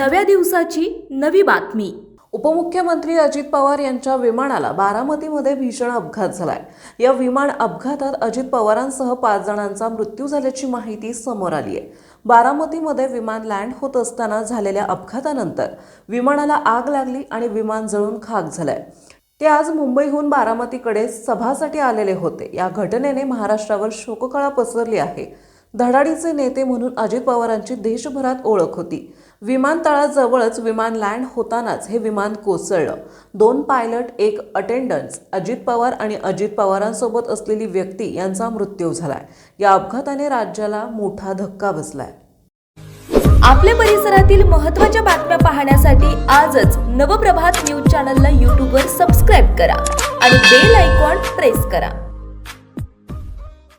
नव्या दिवसाची नवी बातमी। उपमुख्यमंत्री अजित पवार यांच्या विमानाला बारामतीमध्ये भीषण अपघात झालाय। या विमान अपघातात अजित पवारांसह 5 जणांचा मृत्यू झाल्याची माहिती समोर आली आहे। बारामतीमध्ये विमान लँड होत असताना झालेल्या अपघातानंतर विमानाला आग लागली आणि विमान जळून खाक झालंय। ते आज मुंबईहून बारामतीकडे सभासाठी आलेले होते। या घटनेने महाराष्ट्रावर शोककळा पसरली आहे। धडाडीचे नेते म्हणून अजित पवारांची देशभरात ओळख होती। विमानतळाजवळच विमान लँड होतानाच हे विमान कोसळलं। 2 पायलट, 1 अटेंडंट, अजित पवार आणि अजित पवारांसोबत असलेली व्यक्ती यांचा मृत्यू झालाय। या अपघाताने राज्याला मोठा धक्का बसलाय। आपल्या परिसरातील महत्त्वाच्या बातम्या पाहण्यासाठी आजच नवप्रभात न्यूज चॅनलला YouTube वर सबस्क्राइब करा आणि बेल आयकॉन प्रेस करा।